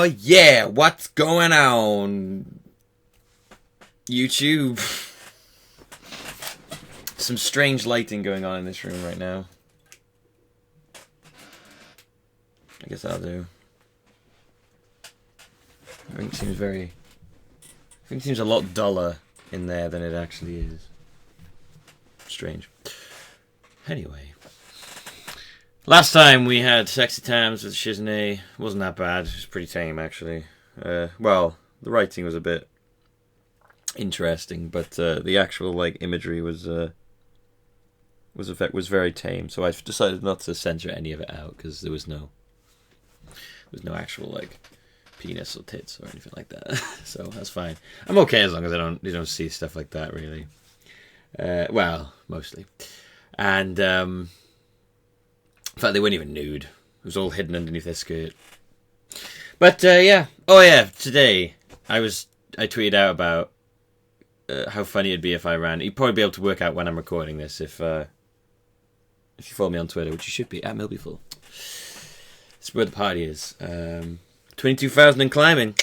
Oh yeah, what's going on? YouTube. Some strange lighting going on in this room right now. I guess that'll do. Everything seems a lot duller in there than it actually is. Strange. Anyway. Last time we had sexy times with Shizune. Wasn't that bad. It was pretty tame, actually. Well, the writing was a bit interesting, but the actual imagery was very tame. So I've decided not to censor any of it out because there was no actual penis or tits or anything like that. So that's fine. I'm okay as long as you don't see stuff like that, really. Well, mostly. And in fact, they weren't even nude. It was all hidden underneath their skirt. But yeah. Oh yeah. Today I tweeted out about how funny it'd be if I ran. You'd probably be able to work out when I'm recording this if you follow me on Twitter, which you should be at Millbeeful. It's where the party is. 22,000 and climbing.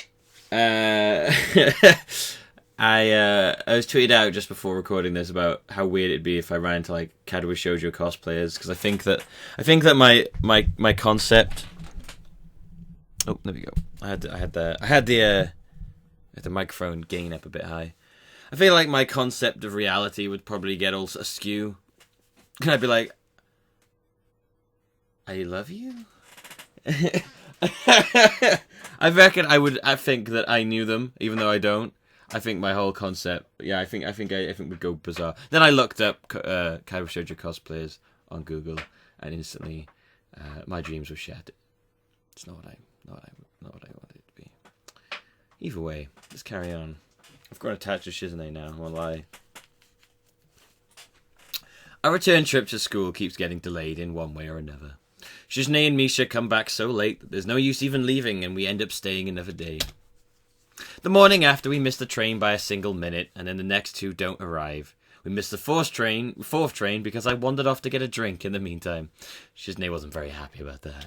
I was tweeted out just before recording this about how weird it'd be if I ran into Katawa Shoujo cosplayers, because I think that my concept. Oh, there we go. I had the microphone gain up a bit high. I feel like my concept of reality would probably get all askew. And I'd be like, I love you. I reckon I think that I knew them, even though I don't. I think my whole concept, I think would go bizarre. Then I looked up Katawa Shoujo cosplayers on Google, and instantly, my dreams were shattered. It's not what I wanted it to be. Either way, let's carry on. I've got attached to Shizune now. I won't lie. Our return trip to school keeps getting delayed in one way or another. Shizune and Misha come back so late that there's no use even leaving, and we end up staying another day. The morning after, we miss the train by a single minute, and then the next two don't arrive. We missed the fourth train because I wandered off to get a drink in the meantime. Shizune wasn't very happy about that.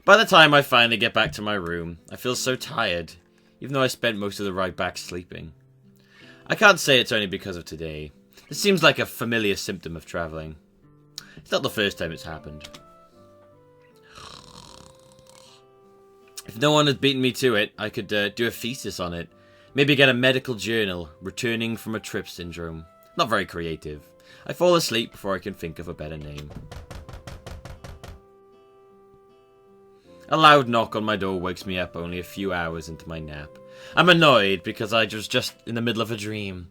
By the time I finally get back to my room, I feel so tired, even though I spent most of the ride back sleeping. I can't say it's only because of today. This seems like a familiar symptom of travelling. It's not the first time it's happened. If no one had beaten me to it, I could do a thesis on it. Maybe get a medical journal, returning from a trip syndrome. Not very creative. I fall asleep before I can think of a better name. A loud knock on my door wakes me up only a few hours into my nap. I'm annoyed because I was just in the middle of a dream.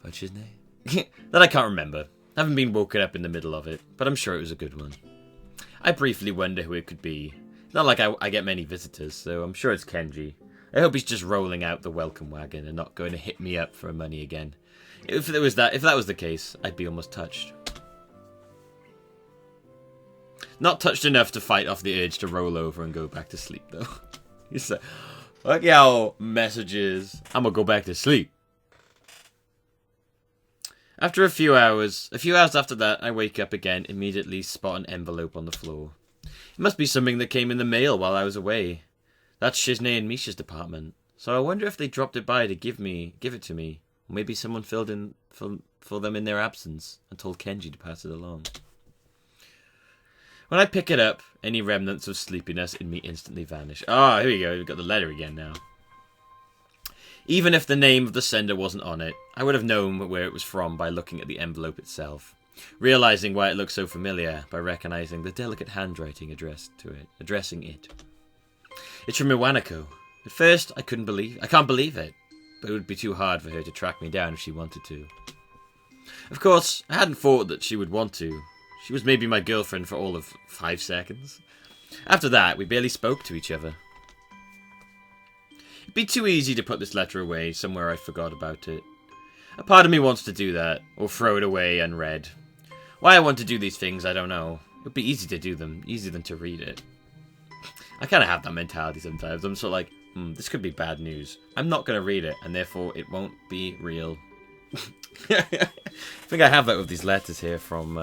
What's his name? That I can't remember. I haven't been woken up in the middle of it, but I'm sure it was a good one. I briefly wonder who it could be. It's not like I get many visitors, so I'm sure it's Kenji. I hope he's just rolling out the welcome wagon and not going to hit me up for money again. If that was the case, I'd be almost touched. Not touched enough to fight off the urge to roll over and go back to sleep, though. He's like, fuck y'all messages. I'm gonna go back to sleep. After a few hours after that, I wake up again, immediately spot an envelope on the floor. It must be something that came in the mail while I was away. That's Shizune and Misha's department. So I wonder if they dropped it by to give it to me. Or maybe someone filled in for them in their absence and told Kenji to pass it along. When I pick it up, any remnants of sleepiness in me instantly vanish. Ah, here we go. We've got the letter again now. Even if the name of the sender wasn't on it, I would have known where it was from by looking at the envelope itself, realizing why it looked so familiar by recognizing the delicate handwriting addressing it. It's from Iwanako. At first, I can't believe it, but it would be too hard for her to track me down if she wanted to. Of course, I hadn't thought that she would want to. She was maybe my girlfriend for all of 5 seconds. After that, we barely spoke to each other. It'd be too easy to put this letter away somewhere I forgot about it. A part of me wants to do that, or throw it away unread. Why I want to do these things, I don't know. It would be easy to do them, easier than to read it. I kind of have that mentality sometimes. I'm sort of like, this could be bad news. I'm not going to read it, and therefore it won't be real. I think I have that with these letters here from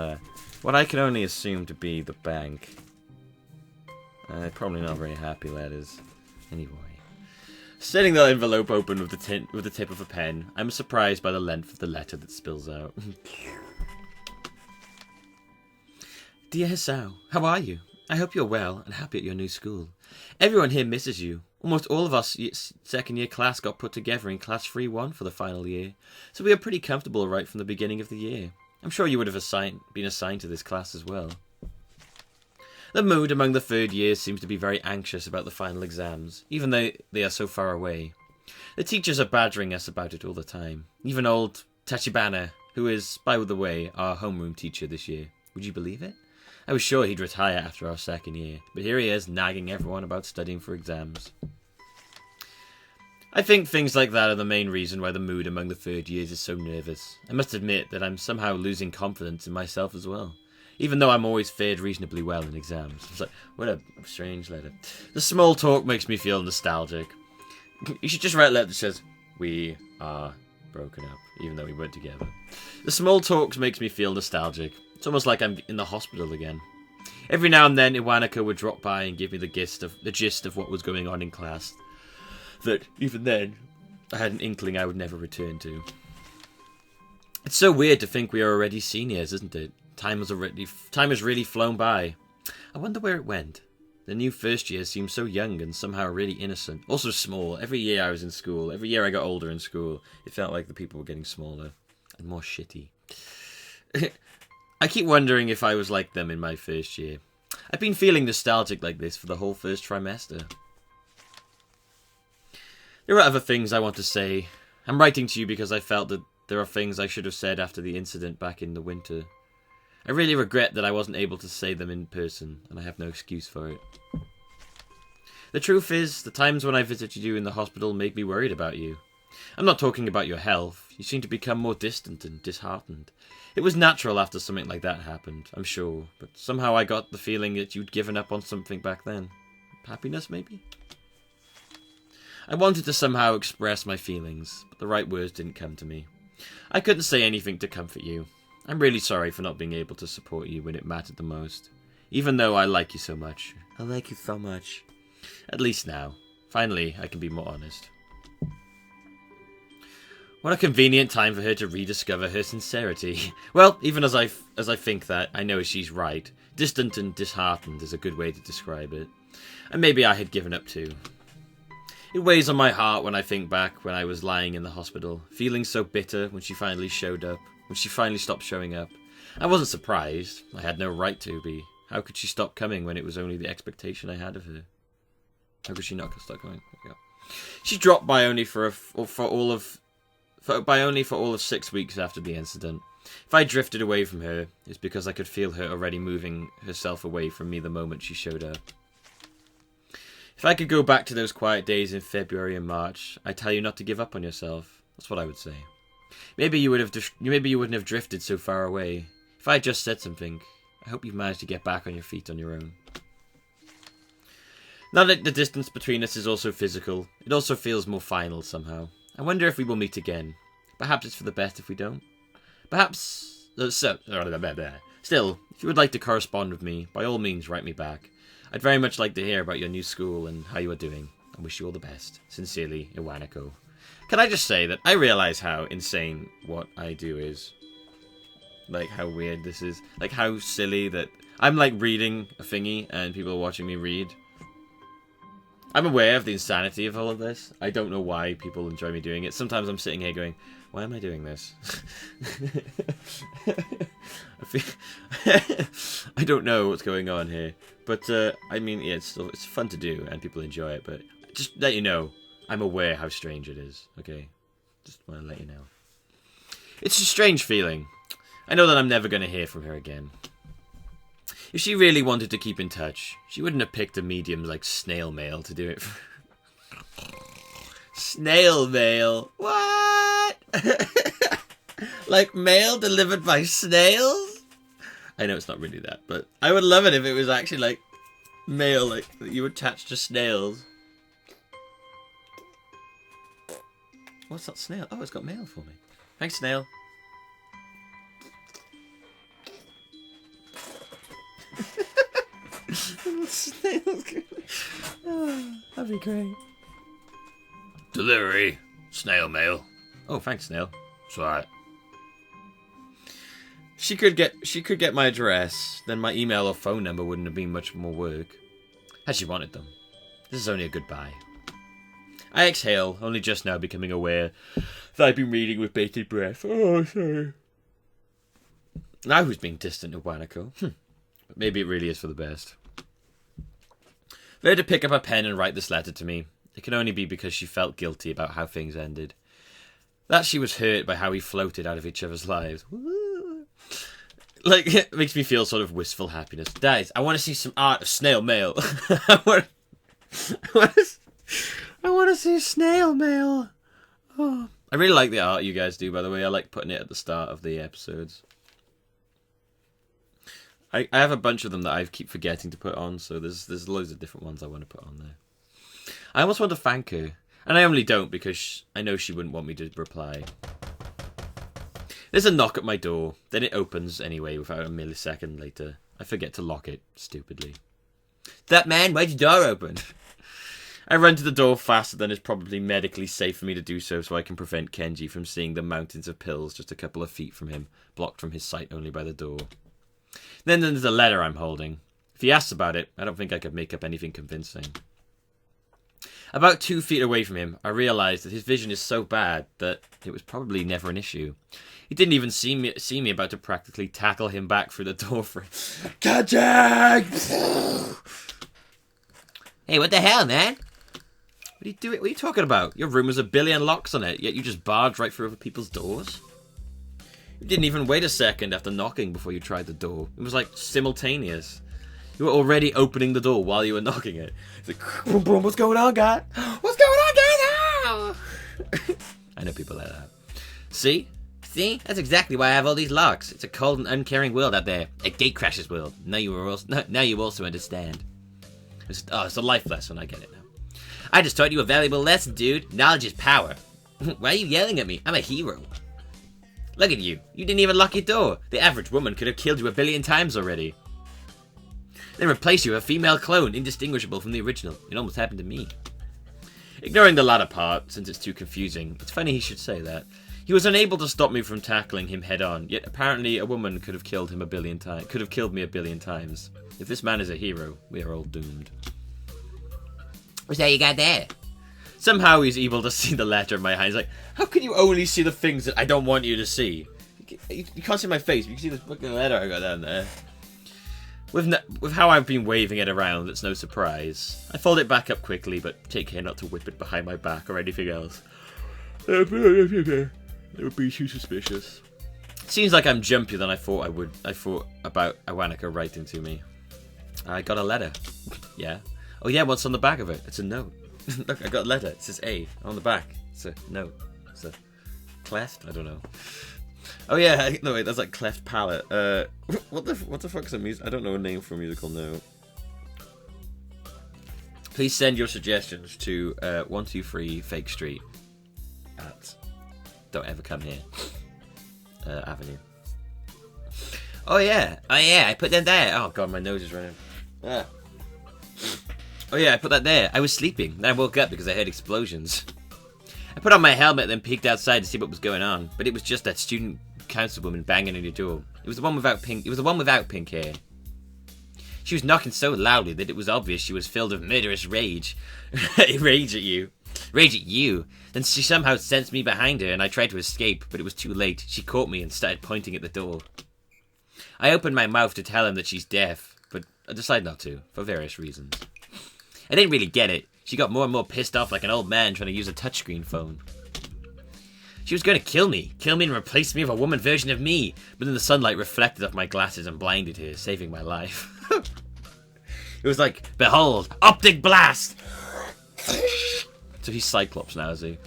what I can only assume to be the bank. Probably not very happy letters. Anyway. Setting the envelope open with the tip of a pen, I'm surprised by the length of the letter that spills out. Dear Hisao, how are you? I hope you're well and happy at your new school. Everyone here misses you. Almost all of us second year class got put together in class 3-1 for the final year, so we are pretty comfortable right from the beginning of the year. I'm sure you would have been assigned to this class as well. The mood among the third years seems to be very anxious about the final exams, even though they are so far away. The teachers are badgering us about it all the time. Even old Tachibana, who is, by the way, our homeroom teacher this year. Would you believe it? I was sure he'd retire after our second year, but here he is nagging everyone about studying for exams. I think things like that are the main reason why the mood among the third years is so nervous. I must admit that I'm somehow losing confidence in myself as well. Even though I'm always fared reasonably well in exams. It's like, what a strange letter. The small talk makes me feel nostalgic. You should just write a letter that says, we are broken up, even though we weren't together. The small talk makes me feel nostalgic. It's almost like I'm in the hospital again. Every now and then, Iwanaka would drop by and give me the gist of what was going on in class. That, even then, I had an inkling I would never return to. It's so weird to think we are already seniors, isn't it? Time has really flown by. I wonder where it went. The new first year seemed so young and somehow really innocent. Also small. Every year I was in school, every year I got older in school, it felt like the people were getting smaller and more shitty. I keep wondering if I was like them in my first year. I've been feeling nostalgic like this for the whole first trimester. There are other things I want to say. I'm writing to you because I felt that there are things I should have said after the incident back in the winter. I really regret that I wasn't able to say them in person, and I have no excuse for it. The truth is, the times when I visited you in the hospital made me worried about you. I'm not talking about your health. You seem to become more distant and disheartened. It was natural after something like that happened, I'm sure, but somehow I got the feeling that you'd given up on something back then. Happiness, maybe? I wanted to somehow express my feelings, but the right words didn't come to me. I couldn't say anything to comfort you. I'm really sorry for not being able to support you when it mattered the most. Even though I like you so much. I like you so much. At least now. Finally, I can be more honest. What a convenient time for her to rediscover her sincerity. Well, even as I think that, I know she's right. Distant and disheartened is a good way to describe it. And maybe I had given up too. It weighs on my heart when I think back when I was lying in the hospital, feeling so bitter when she finally showed up. When she finally stopped showing up. I wasn't surprised. I had no right to be. How could she stop coming when it was only the expectation I had of her? How could she not stop coming? Yeah. She dropped by only for all of 6 weeks after the incident. If I drifted away from her, it's because I could feel her already moving herself away from me the moment she showed up. If I could go back to those quiet days in February and March, I'd tell you not to give up on yourself. That's what I would say. Maybe you wouldn't have drifted so far away. If I had just said something, I hope you've managed to get back on your feet on your own. Now that the distance between us is also physical, it also feels more final somehow. I wonder if we will meet again. Perhaps it's for the best if we don't. Perhaps... Still, if you would like to correspond with me, by all means write me back. I'd very much like to hear about your new school and how you are doing. I wish you all the best. Sincerely, Iwanako. Can I just say that I realize how insane what I do is? Like, how weird this is. Like, how silly that I'm, like, reading a thingy and people are watching me read. I'm aware of the insanity of all of this. I don't know why people enjoy me doing it. Sometimes I'm sitting here going, why am I doing this? I don't know what's going on here. But, I mean, yeah, it's fun to do and people enjoy it. But just let you know, I'm aware how strange it is, okay? Just want to let you know. It's a strange feeling. I know that I'm never going to hear from her again. If she really wanted to keep in touch, she wouldn't have picked a medium like snail mail to do it. Snail mail? What? Like mail delivered by snails? I know it's not really that, but I would love it if it was actually like mail like that you attach to snails. What's that snail? Oh, it's got mail for me. Thanks, snail. That'd be great. Delivery. Snail mail. Oh, thanks, Snail. It's alright. She could get my address, then my email or phone number wouldn't have been much more work. Had she wanted them. This is only a goodbye. I exhale, only just now becoming aware that I've been reading with bated breath. Oh, sorry. Now who's being distant to Wanako? But maybe it really is for the best. For her to pick up a pen and write this letter to me, it can only be because she felt guilty about how things ended. That she was hurt by how we floated out of each other's lives. Like, it makes me feel sort of wistful happiness. Guys, I want to see some art of snail mail. I want to see snail mail. Oh. I really like the art you guys do, by the way. I like putting it at the start of the episodes. I have a bunch of them that I keep forgetting to put on, so there's loads of different ones I want to put on there. I almost want to thank her, and I only don't because I know she wouldn't want me to reply. There's a knock at my door, then it opens anyway without a millisecond later. I forget to lock it, stupidly. That man, why'd your door open? I run to the door faster than is probably medically safe for me to do so I can prevent Kenji from seeing the mountains of pills just a couple of feet from him, blocked from his sight only by the door. Then there's the letter I'm holding. If he asks about it, I don't think I could make up anything convincing. About 2 feet away from him, I realised that his vision is so bad that it was probably never an issue. He didn't even see me about to practically tackle him back through the door frame. Kenji! Hey, what the hell, man? What are you doing? What are you talking about? Your room has 1 billion locks on it, yet you just barged right through other people's doors? You didn't even wait a second after knocking before you tried the door. It was like simultaneous. You were already opening the door while you were knocking it. It's like, boom, boom, what's going on, guys? What's going on, guys? I know people like that. See? See? That's exactly why I have all these locks. It's a cold and uncaring world out there. A gatecrasher's world. Now you also understand. It's a life lesson. I get it now. I just taught you a valuable lesson, dude. Knowledge is power. Why are you yelling at me? I'm a hero. Look at you. You didn't even lock your door. The average woman could have killed you 1 billion times already. Then replace you with a female clone, indistinguishable from the original. It almost happened to me. Ignoring the latter part, since it's too confusing, it's funny he should say that. He was unable to stop me from tackling him head on, yet apparently a woman could have killed him 1 billion times. Could have killed me 1 billion times. If this man is a hero, we are all doomed. What's that you got there? Somehow he's able to see the letter in my hand. He's like, how can you only see the things that I don't want you to see? You can't see my face, but you can see this fucking letter I got down there. With how I've been waving it around, it's no surprise. I fold it back up quickly, but take care not to whip it behind my back or anything else. It would be too suspicious. Seems like I'm jumpier than I thought I would. I thought about Iwanika writing to me. I got a letter. Yeah. Oh yeah, what's on the back of it? It's a note. Look, I got a letter. It says A on the back. It's a note. It's a cleft. I don't know. Oh yeah, no wait, that's like cleft palate. What the fuck's a music? I don't know a name for a musical note. Please send your suggestions to 123 Fake Street at Don't Ever Come Here Avenue. Oh yeah, I put that there. Oh god, my nose is running. Ah. Oh yeah, I put that there. I was sleeping. Then I woke up because I heard explosions. I put on my helmet, then peeked outside to see what was going on. But it was just that student councilwoman banging on your door. It was the one without pink hair. She was knocking so loudly that it was obvious she was filled with murderous rage. Rage at you. Then she somehow sensed me behind her, and I tried to escape, but it was too late. She caught me and started pointing at the door. I opened my mouth to tell him that she's deaf, but I decided not to, for various reasons. I didn't really get it. She got more and more pissed off like an old man trying to use a touchscreen phone. She was going to kill me and replace me with a woman version of me, but then the sunlight reflected off my glasses and blinded her, saving my life. It was like, behold, optic blast! So he's Cyclops now, is he?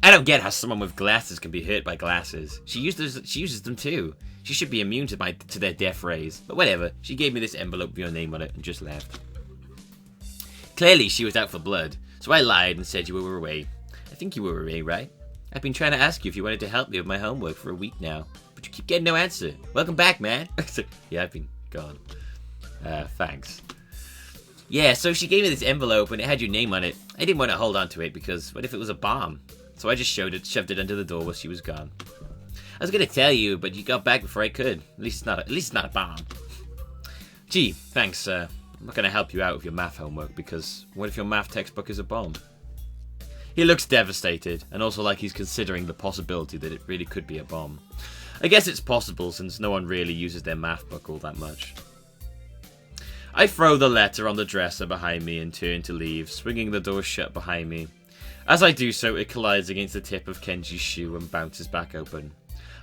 I don't get how someone with glasses can be hurt by glasses. She uses them too. She should be immune to their death rays. But whatever, she gave me this envelope with your name on it and just left. Clearly, she was out for blood, so I lied and said you were away. I think you were away, right? I've been trying to ask you if you wanted to help me with my homework for a week now, but you keep getting no answer. Welcome back, man. Yeah, I've been gone. Thanks. Yeah, so she gave me this envelope and it had your name on it. I didn't want to hold on to it because what if it was a bomb? So I just shoved it under the door while she was gone. I was gonna tell you, but you got back before I could. At least it's not a bomb. Gee, thanks. I'm not gonna help you out with your math homework because what if your math textbook is a bomb? He looks devastated and also like he's considering the possibility that it really could be a bomb. I guess it's possible since no one really uses their math book all that much. I throw the letter on the dresser behind me and turn to leave, swinging the door shut behind me. As I do so, it collides against the tip of Kenji's shoe and bounces back open.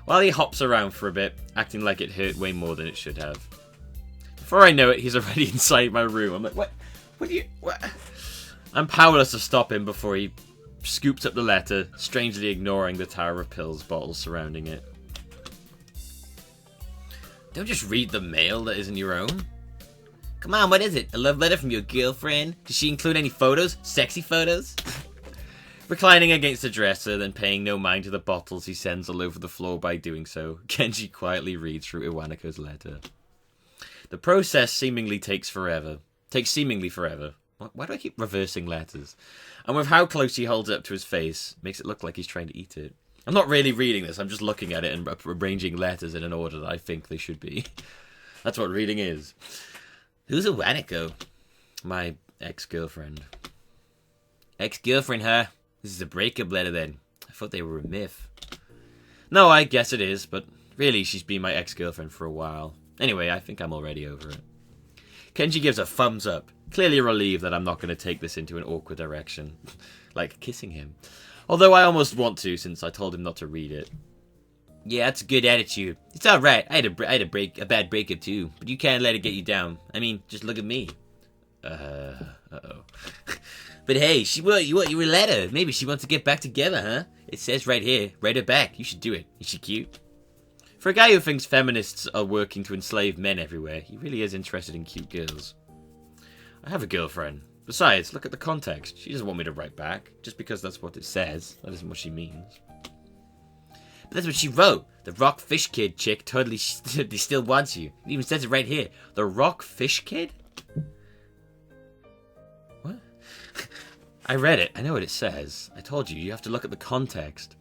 While he hops around for a bit, acting like it hurt way more than it should have. Before I know it, he's already inside my room. I'm like, what? I'm powerless to stop him before he scoops up the letter, strangely ignoring the tower of pills bottles surrounding it. Don't just read the mail that isn't your own. Come on, what is it? A love letter from your girlfriend? Does she include any photos? Sexy photos? Reclining against the dresser, then paying no mind to the bottles he sends all over the floor by doing so, Kenji quietly reads through Iwaneko's letter. The process seemingly takes forever. Why do I keep reversing letters? And with how close he holds it up to his face, makes it look like he's trying to eat it. I'm not really reading this, I'm just looking at it and arranging letters in an order that I think they should be. That's what reading is. Who's Iwaneko? My ex-girlfriend. Ex-girlfriend, huh? This is a breakup letter then. I thought they were a myth. No, I guess it is, but really she's been my ex-girlfriend for a while. Anyway, I think I'm already over it. Kenji gives a thumbs up, clearly relieved that I'm not going to take this into an awkward direction. Like kissing him. Although I almost want to, since I told him not to read it. Yeah, that's a good attitude. It's alright, I had a bad breakup too, but you can't let it get you down. I mean, just look at me. Uh-oh. But hey, she wrote you a letter. Maybe she wants to get back together, huh? It says right here, write her back. You should do it. Is she cute? For a guy who thinks feminists are working to enslave men everywhere, he really is interested in cute girls. I have a girlfriend. Besides, look at the context. She doesn't want me to write back. Just because that's what it says. That isn't what she means. But that's what she wrote. The rock fish kid chick totally still wants you. It even says it right here. The rock fish kid? What? I read it. I know what it says. I told you. You have to look at the context.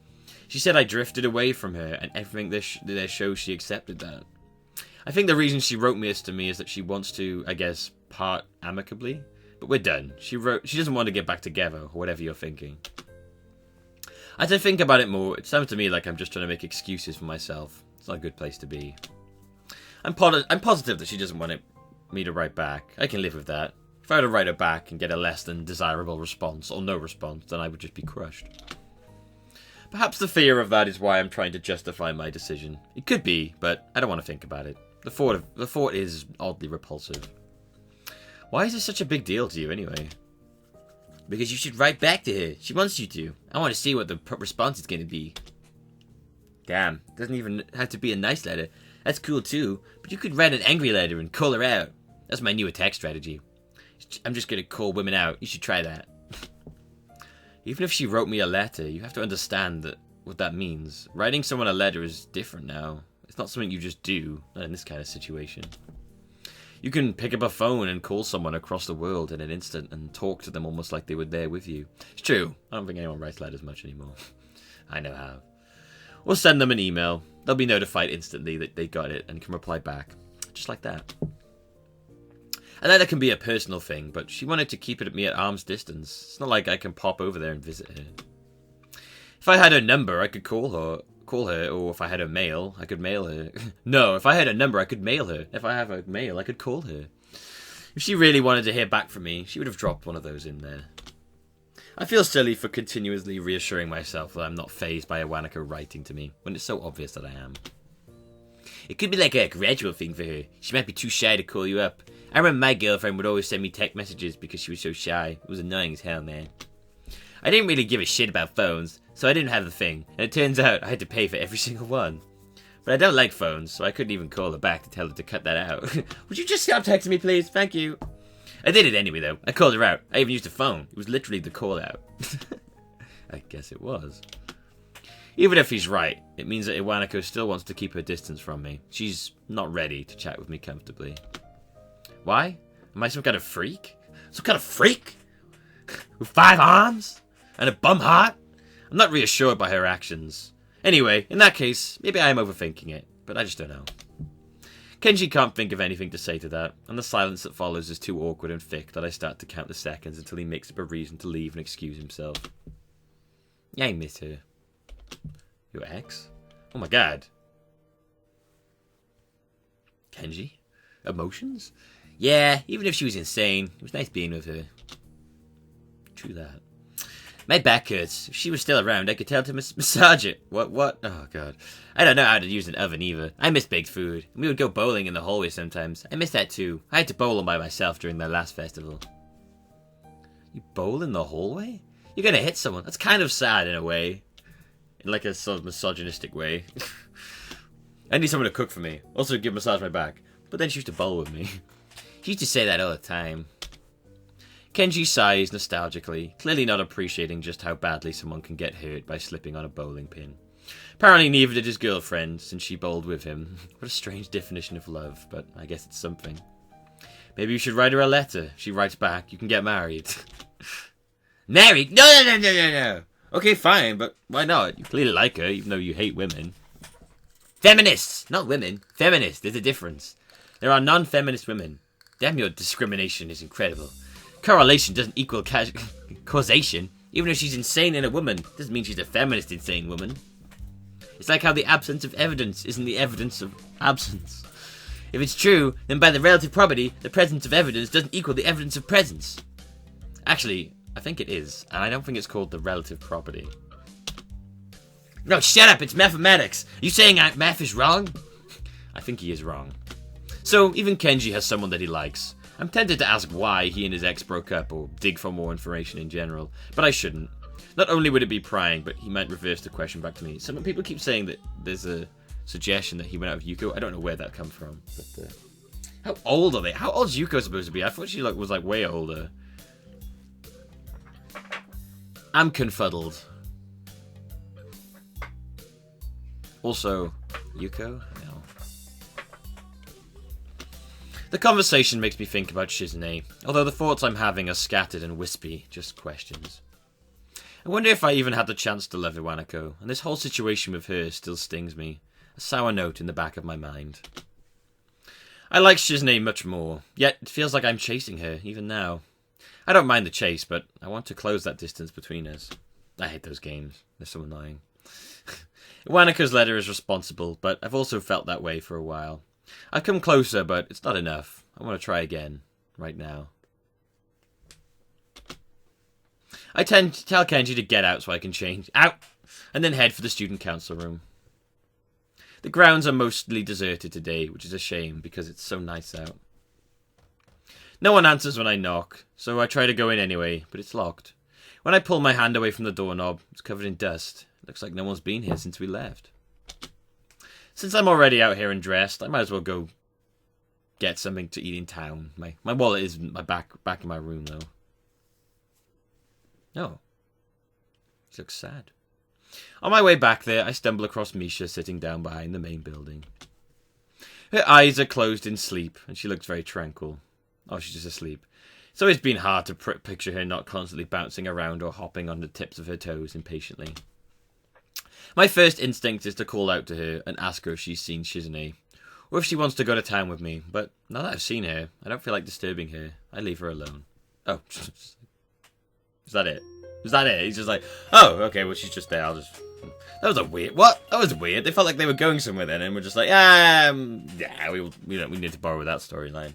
She said I drifted away from her, and everything there shows she accepted that. I think the reason she wrote this to me is that she wants to, I guess, part amicably. But we're done. She doesn't want to get back together, or whatever you're thinking. As I think about it more, it sounds to me like I'm just trying to make excuses for myself. It's not a good place to be. I'm positive that she doesn't want me to write back. I can live with that. If I were to write her back and get a less than desirable response, or no response, then I would just be crushed. Perhaps the fear of that is why I'm trying to justify my decision. It could be, but I don't want to think about it. The thought is oddly repulsive. Why is this such a big deal to you anyway? Because you should write back to her. She wants you to. I want to see what the response is going to be. Damn, doesn't even have to be a nice letter. That's cool too, but you could write an angry letter and call her out. That's my new attack strategy. I'm just going to call women out. You should try that. Even if she wrote me a letter, you have to understand what that means. Writing someone a letter is different now. It's not something you just do, not in this kind of situation. You can pick up a phone and call someone across the world in an instant and talk to them almost like they were there with you. It's true. I don't think anyone writes letters much anymore. I know how. We'll send them an email. They'll be notified instantly that they got it and can reply back. Just like that. A letter can be a personal thing, but she wanted to keep it at me at arm's distance. It's not like I can pop over there and visit her. If I had her number, I could call her, or if I had her mail, I could mail her. No, if I had her number, I could mail her. If I have her mail, I could call her. If she really wanted to hear back from me, she would have dropped one of those in there. I feel silly for continuously reassuring myself that I'm not fazed by Iwaneko writing to me, when it's so obvious that I am. It could be like a gradual thing for her. She might be too shy to call you up. I remember my girlfriend would always send me text messages because she was so shy. It was annoying as hell, man. I didn't really give a shit about phones, so I didn't have the thing, and it turns out I had to pay for every single one. But I don't like phones, so I couldn't even call her back to tell her to cut that out. Would you just stop texting me, please? Thank you. I did it anyway, though. I called her out. I even used a phone. It was literally the call out. I guess it was. Even if he's right, it means that Iwaneko still wants to keep her distance from me. She's not ready to chat with me comfortably. Why? Am I some kind of freak? Some kind of freak? With 5 arms? And a bum heart? I'm not reassured by her actions. Anyway, in that case, maybe I am overthinking it, but I just don't know. Kenji can't think of anything to say to that, and the silence that follows is too awkward and thick that I start to count the seconds until he makes up a reason to leave and excuse himself. Yeah, I miss her. Your ex? Oh my god. Kenji? Emotions? Yeah, even if she was insane, it was nice being with her. True that. My back hurts. If she was still around, I could tell to massage it. What? Oh, God. I don't know how to use an oven, either. I miss baked food. We would go bowling in the hallway sometimes. I miss that, too. I had to bowl all by myself during their last festival. You bowl in the hallway? You're gonna hit someone. That's kind of sad, in a way. In, like, a sort of misogynistic way. I need someone to cook for me. Also, massage my back. But then she used to bowl with me. She used to say that all the time. Kenji sighs nostalgically, clearly not appreciating just how badly someone can get hurt by slipping on a bowling pin. Apparently neither did his girlfriend, since she bowled with him. What a strange definition of love, but I guess it's something. Maybe you should write her a letter. If she writes back, you can get married. Married? No. Okay, fine, but why not? You clearly like her, even though you hate women. Feminists! Not women. Feminists. There's a difference. There are non-feminist women. Damn, your discrimination is incredible. Correlation doesn't equal causation. Even if she's insane in a woman, doesn't mean she's a feminist insane woman. It's like how the absence of evidence isn't the evidence of absence. If it's true, then by the relative property, the presence of evidence doesn't equal the evidence of presence. Actually, I think it is, and I don't think it's called the relative property. No, shut up, it's mathematics. Are you saying math is wrong? I think he is wrong. So, even Kenji has someone that he likes. I'm tempted to ask why he and his ex broke up, or dig for more information in general, but I shouldn't. Not only would it be prying, but he might reverse the question back to me. Some people keep saying that there's a suggestion that he went out with Yuko. I don't know where that come from, but how old are they? How old is Yuko supposed to be? I thought she was way older. I'm confuddled. Also, Yuko? No. The conversation makes me think about Shizune, although the thoughts I'm having are scattered and wispy, just questions. I wonder if I even had the chance to love Iwanako, and this whole situation with her still stings me, a sour note in the back of my mind. I like Shizune much more, yet it feels like I'm chasing her, even now. I don't mind the chase, but I want to close that distance between us. I hate those games, they're so annoying. Iwanako's letter is responsible, but I've also felt that way for a while. I've come closer, but it's not enough. I want to try again, right now. I tend to tell Kenji to get out so I can change, out, and then head for the student council room. The grounds are mostly deserted today, which is a shame because it's so nice out. No one answers when I knock, so I try to go in anyway, but it's locked. When I pull my hand away from the doorknob, it's covered in dust. It looks like no one's been here since we left. Since I'm already out here and dressed, I might as well go get something to eat in town. My wallet is in my back in my room, though. Oh. She looks sad. On my way back there, I stumble across Misha sitting down behind the main building. Her eyes are closed in sleep, and she looks very tranquil. Oh, she's just asleep. It's always been hard to picture her not constantly bouncing around or hopping on the tips of her toes impatiently. My first instinct is to call out to her and ask her if she's seen Shizune, or if she wants to go to town with me, but now that I've seen her, I don't feel like disturbing her. I leave her alone. Oh, is that it? Is that it? He's just like, oh, okay, well, she's just there, I'll just... That was a weird... What? That was weird. They felt like they were going somewhere then, and we're just like, yeah, we need to borrow that storyline.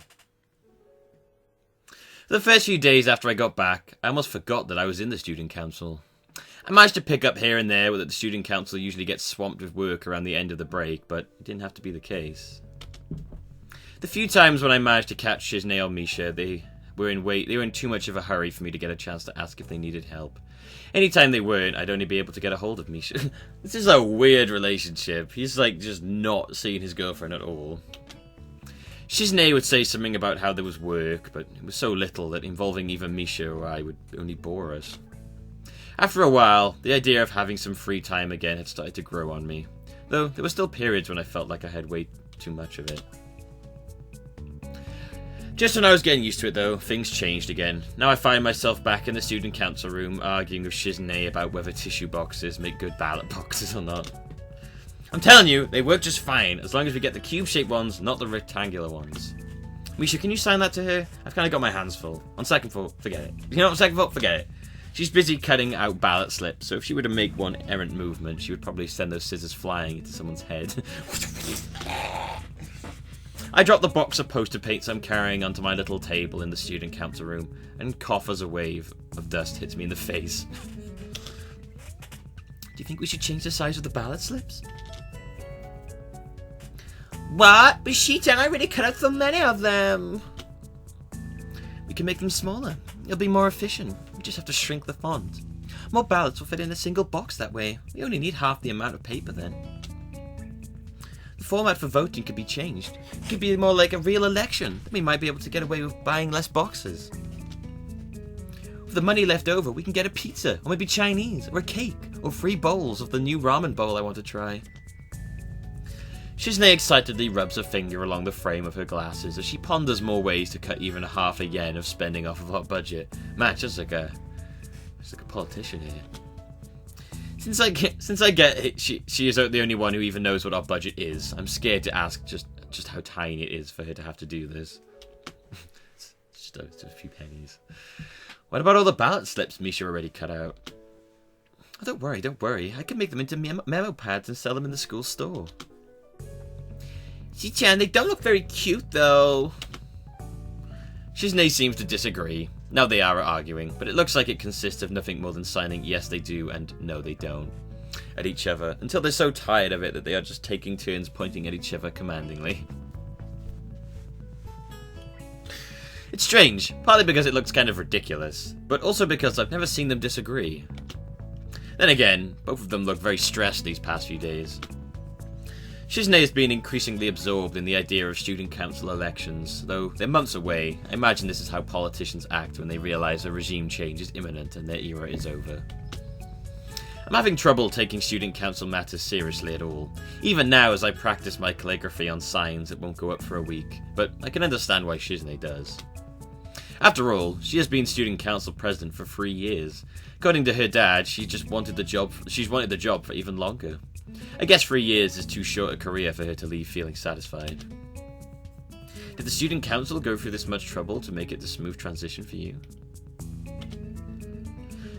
For the first few days after I got back, I almost forgot that I was in the student council. I managed to pick up here and there that the student council usually gets swamped with work around the end of the break, but it didn't have to be the case. The few times when I managed to catch Shizune or Misha, they were in too much of a hurry for me to get a chance to ask if they needed help. Anytime they weren't, I'd only be able to get a hold of Misha. This is a weird relationship. He's like just not seeing his girlfriend at all. Shizune would say something about how there was work, but it was so little that involving either Misha or I would only bore us. After a while, the idea of having some free time again had started to grow on me, though there were still periods when I felt like I had way too much of it. Just when I was getting used to it, though, things changed again. Now I find myself back in the student council room, arguing with Shizune about whether tissue boxes make good ballot boxes or not. I'm telling you, they work just fine, as long as we get the cube-shaped ones, not the rectangular ones. Misha, can you sign that to her? I've kind of got my hands full. On second thought, forget it. You know, on second thought, forget it. She's busy cutting out ballot slips, so if she were to make one errant movement, she would probably send those scissors flying into someone's head. I drop the box of poster paints I'm carrying onto my little table in the student council room, and cough as a wave of dust hits me in the face. Do you think we should change the size of the ballot slips? What? But Shitan, I already cut out so many of them. We can make them smaller. It'll be more efficient. We just have to shrink the font. More ballots will fit in a single box that way. We only need half the amount of paper then. The format for voting could be changed. It could be more like a real election. Then we might be able to get away with buying less boxes. With the money left over, we can get a pizza, or maybe Chinese, or a cake, or 3 bowls of the new ramen bowl I want to try. Shizune excitedly rubs a finger along the frame of her glasses as she ponders more ways to cut even half a yen of spending off of our budget. Man, just like a politician here. Since I get it, she is the only one who even knows what our budget is. I'm scared to ask just how tiny it is for her to have to do this. It's just a few pennies. What about all the ballot slips Misha already cut out? Oh, don't worry. I can make them into memo pads and sell them in the school store. Shi-chan, they don't look very cute, though. Shizune seems to disagree. Now they are arguing, but it looks like it consists of nothing more than signing yes they do and no they don't at each other, until they're so tired of it that they are just taking turns pointing at each other commandingly. It's strange, partly because it looks kind of ridiculous, but also because I've never seen them disagree. Then again, both of them look very stressed these past few days. Shizune has been increasingly absorbed in the idea of student council elections, though they're months away. I imagine this is how politicians act when they realise a regime change is imminent and their era is over. I'm having trouble taking student council matters seriously at all. Even now, as I practice my calligraphy on signs that won't go up for a week, but I can understand why Shizune does. After all, she has been student council president for 3 years. According to her dad, she's wanted the job for even longer. I guess 3 years is too short a career for her to leave feeling satisfied. Did the student council go through this much trouble to make it a smooth transition for you?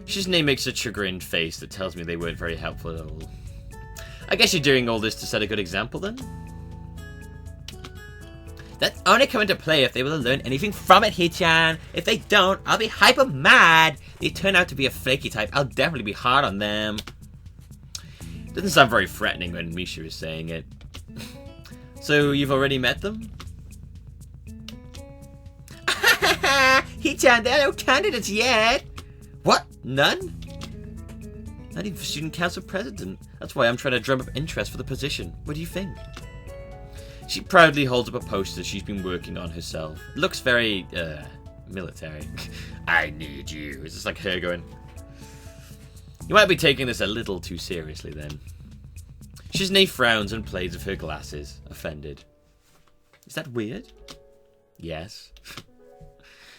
Shizune makes a chagrined face that tells me they weren't very helpful at all. I guess you're doing all this to set a good example then? That's only come into play if they will learn anything from it, Hee-chan. If they don't, I'll be hyper mad. They turn out to be a flaky type. I'll definitely be hard on them. Doesn't sound very threatening when Misha is saying it. So, you've already met them? Hee-chan, there are no candidates yet! What? None? Not even for student council president. That's why I'm trying to drum up interest for the position. What do you think? She proudly holds up a poster she's been working on herself. It looks very, military. I need you. It's just like her going... You might be taking this a little too seriously, then. Shizune frowns and plays with her glasses, offended. Is that weird? Yes.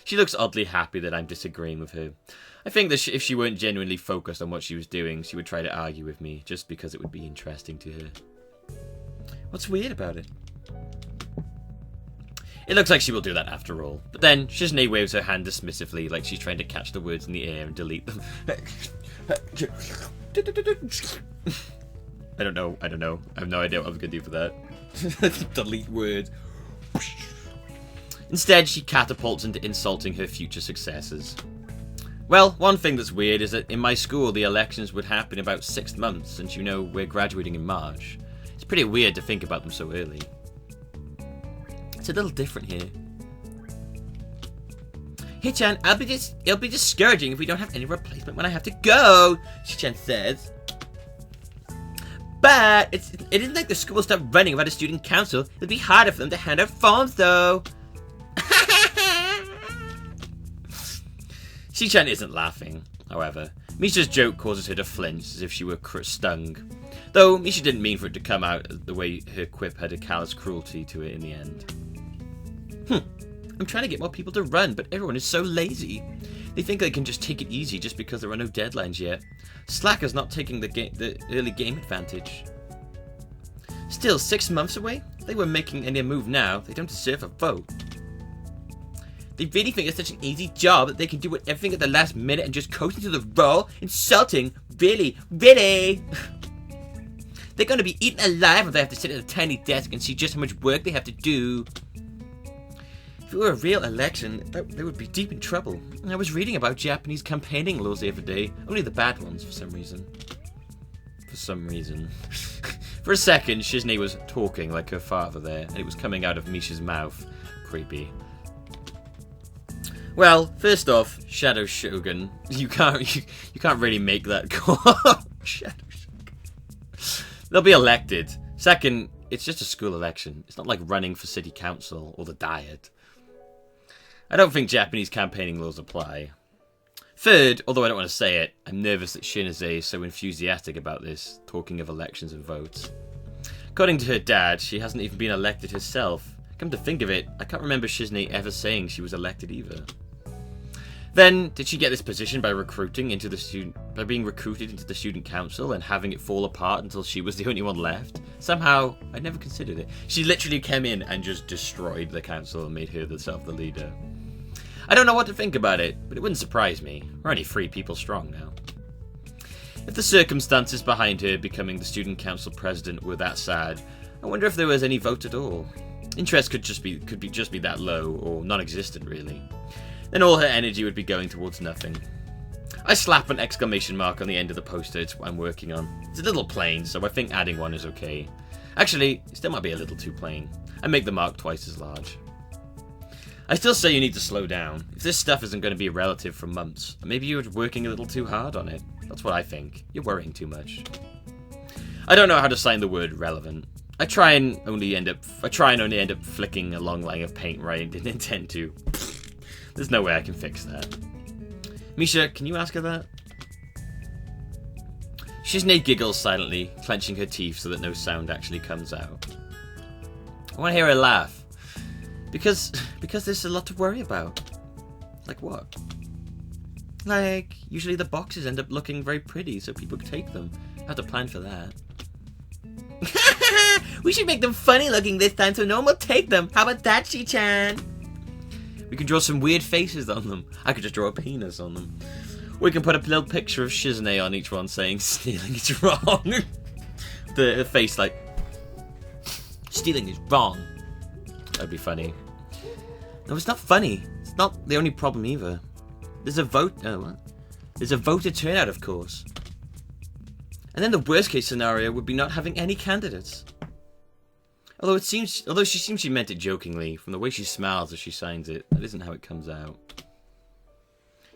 She looks oddly happy that I'm disagreeing with her. I think that if she weren't genuinely focused on what she was doing, she would try to argue with me, just because it would be interesting to her. What's weird about it? It looks like she will do that after all. But then, Shizune waves her hand dismissively, like she's trying to catch the words in the air and delete them. I don't know. I have no idea what I was going to do for that. Delete words. Instead, she catapults into insulting her future successors. Well, one thing that's weird is that in my school, the elections would happen in about 6 months, since you know we're graduating in March. It's pretty weird to think about them so early. It's a little different here. Hee-chan, it'll be discouraging if we don't have any replacement when I have to go, Shi-chan says. But it isn't like the school will stop running without a student council. It'll be harder for them to hand out forms, though. Shi-chan isn't laughing, however. Misha's joke causes her to flinch as if she were stung. Though Misha didn't mean for it to come out the way her quip had a callous cruelty to it in the end. I'm trying to get more people to run, but everyone is so lazy. They think they can just take it easy just because there are no deadlines yet. Slackers not taking the early game advantage. Still, 6 months away? If they were making any move now, they don't deserve a vote. They really think it's such an easy job that they can do everything at the last minute and just coast into the role? Insulting? Really? Really? They're going to be eaten alive if they have to sit at a tiny desk and see just how much work they have to do. If it were a real election, they would be deep in trouble. I was reading about Japanese campaigning laws the other day. Only the bad ones, for some reason. For a second, Shiznei was talking like her father there, and it was coming out of Misha's mouth. Creepy. Well, first off, Shadow Shogun. You can't really make that call. Shadow Shogun. They'll be elected. Second, it's just a school election. It's not like running for city council or the Diet. I don't think Japanese campaigning laws apply. Third, although I don't want to say it, I'm nervous that Shiznei is so enthusiastic about this, talking of elections and votes. According to her dad, she hasn't even been elected herself. Come to think of it, I can't remember Shiznei ever saying she was elected either. Then, did she get this position by being recruited into the student council and having it fall apart until she was the only one left? Somehow, I never considered it. She literally came in and just destroyed the council and made herself the leader. I don't know what to think about it, but it wouldn't surprise me. We're only 3 people strong now. If the circumstances behind her becoming the student council president were that sad, I wonder if there was any vote at all. Interest could just be that low, or non-existent really. Then all her energy would be going towards nothing. I slap an exclamation mark on the end of the poster it's what I'm working on. It's a little plain, so I think adding one is okay. Actually, it still might be a little too plain. I make the mark twice as large. I still say you need to slow down. If this stuff isn't going to be relative for months, maybe you're working a little too hard on it. That's what I think. You're worrying too much. I don't know how to sign the word relevant. I try and only end up flicking a long line of paint where I didn't intend to. There's no way I can fix that. Misha, can you ask her that? Shiznei giggles silently, clenching her teeth so that no sound actually comes out. I want to hear her laugh. Because there's a lot to worry about. Like what? Like, usually the boxes end up looking very pretty, so people can take them. I have to plan for that. We should make them funny looking this time so no one will take them. How about that, Chi-chan? We can draw some weird faces on them. I could just draw a penis on them. We can put a little picture of Shiznei on each one saying stealing is wrong. The face like, stealing is wrong. That'd be funny. No, it's not funny. It's not the only problem either. There's a vote. Oh, what? There's a voter turnout, of course. And then the worst case scenario would be not having any candidates. Although she seems she meant it jokingly, from the way she smiles as she signs it, that isn't how it comes out.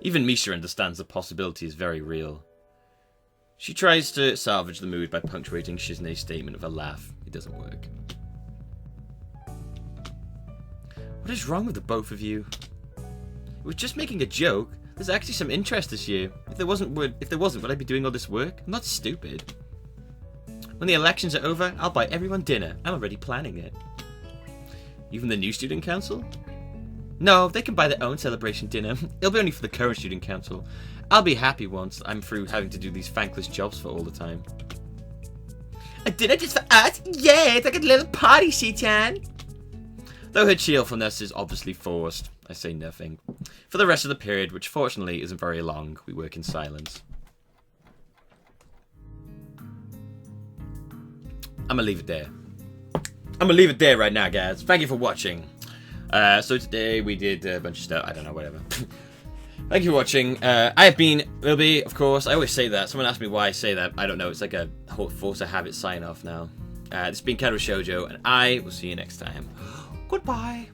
Even Misha understands the possibility is very real. She tries to salvage the mood by punctuating Shiznei's statement with a laugh. It doesn't work. What is wrong with the both of you? It was just making a joke. There's actually some interest this year. If there wasn't, would I be doing all this work? I'm not stupid. When the elections are over, I'll buy everyone dinner. I'm already planning it. Even the new student council? No, they can buy their own celebration dinner. It'll be only for the current student council. I'll be happy once I'm through having to do these thankless jobs for all the time. A dinner just for us? Yeah, it's like a little party, Shi-chan. Though her cheerfulness is obviously forced, I say nothing. For the rest of the period, which fortunately isn't very long, we work in silence. I'm gonna leave it there. I'm gonna leave it there right now, guys. Thank you for watching. So today we did a bunch of stuff. I don't know, whatever. Thank you for watching. I have been Millbee, of course. I always say that. Someone asked me why I say that. I don't know. It's like a force of habit sign off now. This has been Katawa Shoujo, and I will see you next time. Goodbye.